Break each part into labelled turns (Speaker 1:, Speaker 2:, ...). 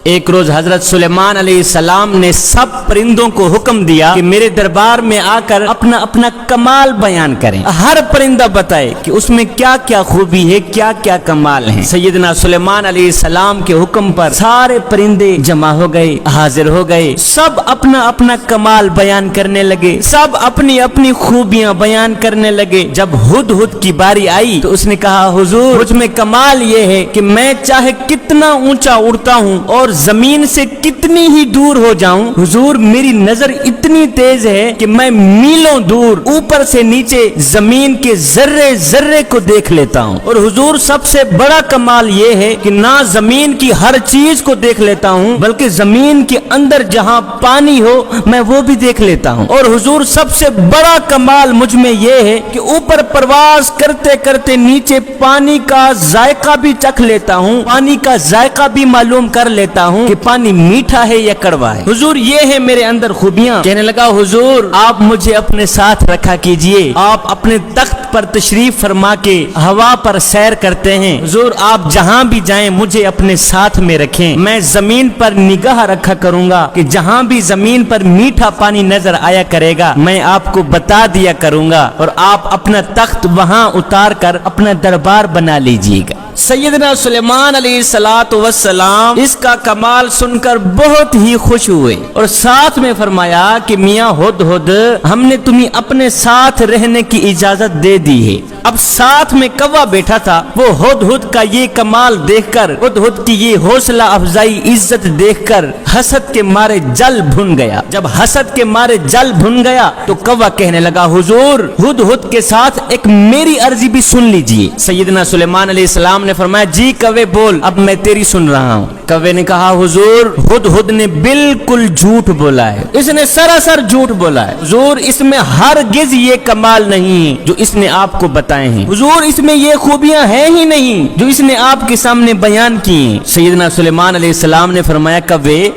Speaker 1: ایک روز حضرت سلیمان علیہ السلام نے سب پرندوں کو حکم دیا کہ میرے دربار میں آ کر اپنا اپنا کمال بیان کریں، ہر پرندہ بتائے کہ اس میں کیا کیا خوبی ہے، کیا کیا کمال ہے۔ سیدنا سلیمان علیہ السلام کے حکم پر سارے پرندے جمع ہو گئے، حاضر ہو گئے، سب اپنا اپنا کمال بیان کرنے لگے، سب اپنی اپنی خوبیاں بیان کرنے لگے۔ جب ہدہد کی باری آئی تو اس نے کہا حضور مجھ میں کمال یہ ہے کہ میں چاہے کتنا اونچا اڑتا ہوں اور زمین سے کتنی ہی دور ہو جاؤں، حضور میری نظر اتنی تیز ہے کہ میں میلوں دور اوپر سے نیچے زمین کے ذرے ذرے کو دیکھ لیتا ہوں، اور حضور سب سے بڑا کمال یہ ہے کہ نہ زمین کی ہر چیز کو دیکھ لیتا ہوں بلکہ زمین کے اندر جہاں پانی ہو میں وہ بھی دیکھ لیتا ہوں، اور حضور سب سے بڑا کمال مجھ میں یہ ہے کہ اوپر پرواز کرتے کرتے نیچے پانی کا ذائقہ بھی چکھ لیتا ہوں، پانی کا ذائقہ بھی معلوم کر لیتا ہوں کہ پانی میٹھا ہے یا کڑوا ہے۔ حضور یہ ہے میرے اندر خوبیاں۔ کہنے لگا حضور آپ مجھے اپنے ساتھ رکھا کیجئے، آپ اپنے تخت پر تشریف فرما کے ہوا پر سیر کرتے ہیں، حضور آپ جہاں بھی جائیں مجھے اپنے ساتھ میں رکھیں، میں زمین پر نگاہ رکھا کروں گا کہ جہاں بھی زمین پر میٹھا پانی نظر آیا کرے گا میں آپ کو بتا دیا کروں گا، اور آپ اپنا تخت وہاں اتار کر اپنا دربار بنا لیجئے گا۔ سیدنا سلیمان علیہ السلام اس کا کمال سن کر بہت ہی خوش ہوئے اور ساتھ میں فرمایا کہ میاں ہدہد ہم نے تمہیں اپنے ساتھ رہنے کی اجازت دے دی ہے۔ اب ساتھ میں کوا بیٹھا تھا، وہ ہدہد کا یہ کمال دیکھ کر، ہدہد کی یہ حوصلہ افزائی عزت دیکھ کر حسد کے مارے جل بھن گیا۔ جب حسد کے مارے جل بھن گیا تو کوا کہنے لگا حضور ہدہد کے ساتھ ایک میری عرضی بھی سن لیجئے۔ سیدنا سلیمان علیہ السلام نے فرمایا جی کوے بول، اب میں تیری سن رہا ہوں۔ کوے نے کہا حضور ہدہد نے بالکل جھوٹ بولا ہے، اس نے سراسر جھوٹ بولا ہے، حضور اس میں ہرگز یہ کمال نہیں جو اس نے آپ کو بتائے ہیں، حضور اس میں یہ خوبیاں ہیں ہی نہیں جو اس نے آپ کے سامنے بیان کی ہیں۔ سیدنا سلیمان علیہ السلام نے فرمایا کوے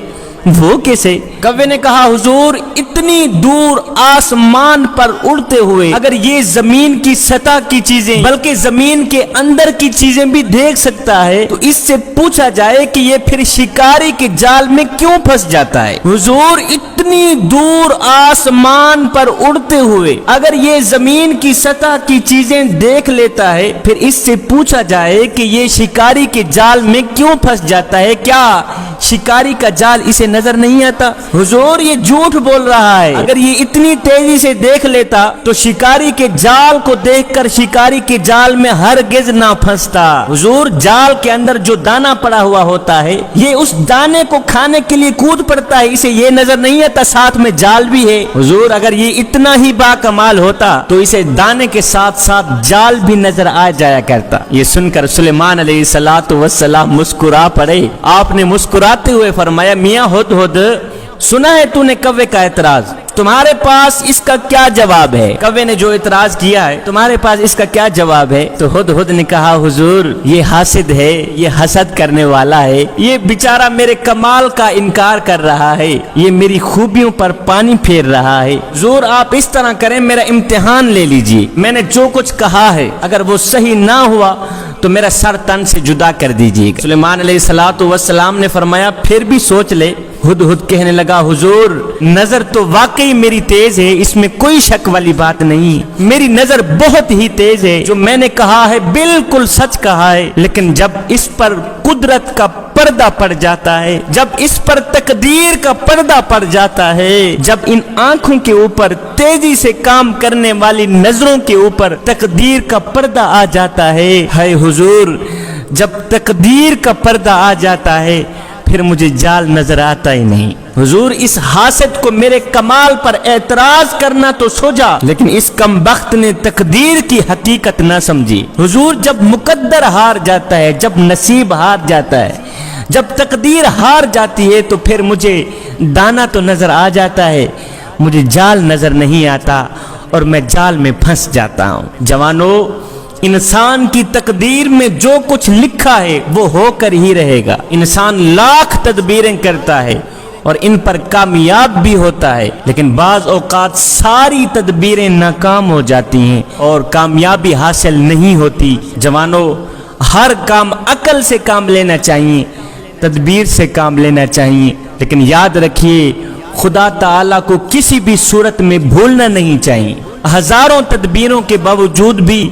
Speaker 1: وہ کیسے؟ کوے نے کہا حضور اتنی دور آسمان پر اڑتے ہوئے اگر یہ زمین کی سطح کی چیزیں بلکہ زمین کے اندر کی چیزیں بھی دیکھ سکتا ہے تو اس سے پوچھا جائے کہ یہ پھر شکاری کے جال میں کیوں پھنس جاتا ہے۔ حضور اتنی دور آسمان پر اڑتے ہوئے اگر یہ زمین کی سطح کی چیزیں دیکھ لیتا ہے پھر اس سے پوچھا جائے کہ یہ شکاری کے جال میں کیوں پھنس جاتا ہے، کیا شکاری کا جال اسے نظر نہیں آتا؟ حضور یہ جھوٹ بول رہا ہے، اگر یہ اتنی تیزی سے دیکھ لیتا تو شکاری کے جال کو دیکھ کر شکاری کے جال میں ہرگز نہ پھنستا۔ حضور جال کے اندر جو دانا پڑا ہوا ہوتا ہے یہ اس دانے کو کھانے کے لیے کود پڑتا ہے، اسے یہ نظر نہیں آتا ساتھ میں جال بھی ہے۔ حضور اگر یہ اتنا ہی با کمال ہوتا تو اسے دانے کے ساتھ ساتھ جال بھی نظر آ جایا کرتا۔ یہ سن کر سلیمان علیہ السلام مسکرا پڑے۔ آپ نے مسکراتے ہوئے فرمایا میاں ہدہد سنا ہے تو نے کوے کا اعتراض، تمہارے پاس اس کا کیا جواب ہے؟ کوے نے جو اعتراض کیا ہے تمہارے پاس اس کا کیا جواب ہے؟ تو ہدہد نے کہا حضور یہ حاسد ہے، یہ حسد کرنے والا ہے، یہ بیچارہ میرے کمال کا انکار کر رہا ہے، یہ میری خوبیوں پر پانی پھیر رہا ہے۔ حضور آپ اس طرح کریں میرا امتحان لے لیجئے، میں نے جو کچھ کہا ہے اگر وہ صحیح نہ ہوا تو میرا سر تن سے جدا کر دیجئے گا۔ سلیمان علیہ السلام نے فرمایا پھر بھی سوچ لے۔ ہدہد کہنے لگا حضور نظر تو واقعی میری تیز ہے، اس میں کوئی شک والی بات نہیں، میری نظر بہت ہی تیز ہے، جو میں نے کہا ہے بالکل سچ کہا ہے، لیکن جب اس پر قدرت کا پردہ پڑ جاتا ہے، جب اس پر تقدیر کا پردہ پڑ جاتا ہے، جب ان آنکھوں کے اوپر تیزی سے کام کرنے والی نظروں کے اوپر تقدیر کا پردہ آ جاتا ہے، ہے حضور جب تقدیر کا پردہ آ جاتا ہے پھر مجھے جال نظر آتا ہی نہیں۔ حضور اس حاسد کو میرے کمال پر اعتراض کرنا تو سوچا لیکن اس کم بخت نے تقدیر کی حقیقت نہ سمجھی۔ حضور جب مقدر ہار جاتا ہے، جب نصیب ہار جاتا ہے، جب تقدیر ہار جاتی ہے تو پھر مجھے دانا تو نظر آ جاتا ہے، مجھے جال نظر نہیں آتا اور میں جال میں پھنس جاتا ہوں۔ جوانو انسان کی تقدیر میں جو کچھ لکھا ہے وہ ہو کر ہی رہے گا۔ انسان لاکھ تدبیریں کرتا ہے اور ان پر کامیاب بھی ہوتا ہے، لیکن بعض اوقات ساری تدبیریں ناکام ہو جاتی ہیں اور کامیابی حاصل نہیں ہوتی۔ جوانو ہر کام عقل سے کام لینا چاہیے، تدبیر سے کام لینا چاہیے، لیکن یاد رکھیے خدا تعالیٰ کو کسی بھی صورت میں بھولنا نہیں چاہیے۔ ہزاروں تدبیروں کے باوجود بھی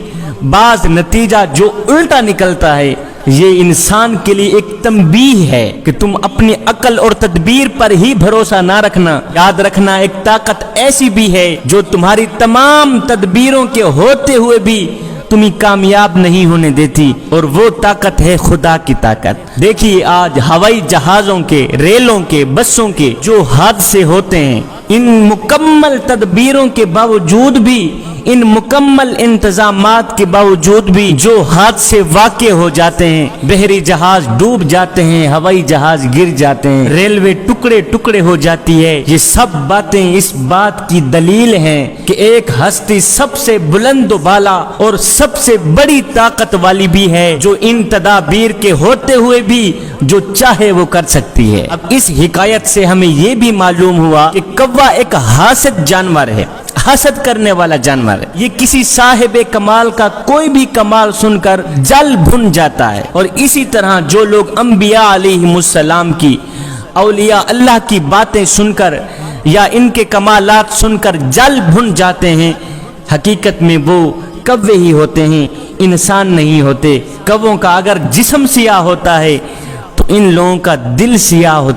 Speaker 1: بعض نتیجہ جو الٹا نکلتا ہے، یہ انسان کے لیے ایک تنبیہ ہے کہ تم اپنی عقل اور تدبیر پر ہی بھروسہ نہ رکھنا۔ یاد رکھنا ایک طاقت ایسی بھی ہے جو تمہاری تمام تدبیروں کے ہوتے ہوئے بھی تمہیں کامیاب نہیں ہونے دیتی، اور وہ طاقت ہے خدا کی طاقت۔ دیکھیے آج ہوائی جہازوں کے، ریلوں کے، بسوں کے جو حادثے ہوتے ہیں، ان مکمل تدبیروں کے باوجود بھی، ان مکمل انتظامات کے باوجود بھی جو حادثے واقع ہو جاتے ہیں، بحری جہاز ڈوب جاتے ہیں، ہوائی جہاز گر جاتے ہیں، ریلوے ٹکڑے ٹکڑے ہو جاتی ہے، یہ سب باتیں اس بات کی دلیل ہیں کہ ایک ہستی سب سے بلند و بالا اور سب سے بڑی طاقت والی بھی ہے، جو ان تدابیر کے ہوتے ہوئے بھی جو چاہے وہ کر سکتی ہے۔ اب اس حکایت سے ہمیں یہ بھی معلوم ہوا کہ کوا ایک حاسد جانور ہے، حسد کرنے والا جانور ہے۔ یہ کسی صاحب کمال کا کوئی بھی کمال سن کر جل بھن جاتا ہے، اور اسی طرح جو لوگ انبیاء علیہم السلام کی، اولیاء اللہ کی باتیں سن کر یا ان کے کمالات سن کر جل بھن جاتے ہیں، حقیقت میں وہ کوے ہی ہوتے ہیں، انسان نہیں ہوتے۔ کووں کا اگر جسم سیاہ ہوتا ہے تو ان لوگوں کا دل سیاہ ہوتا ہے۔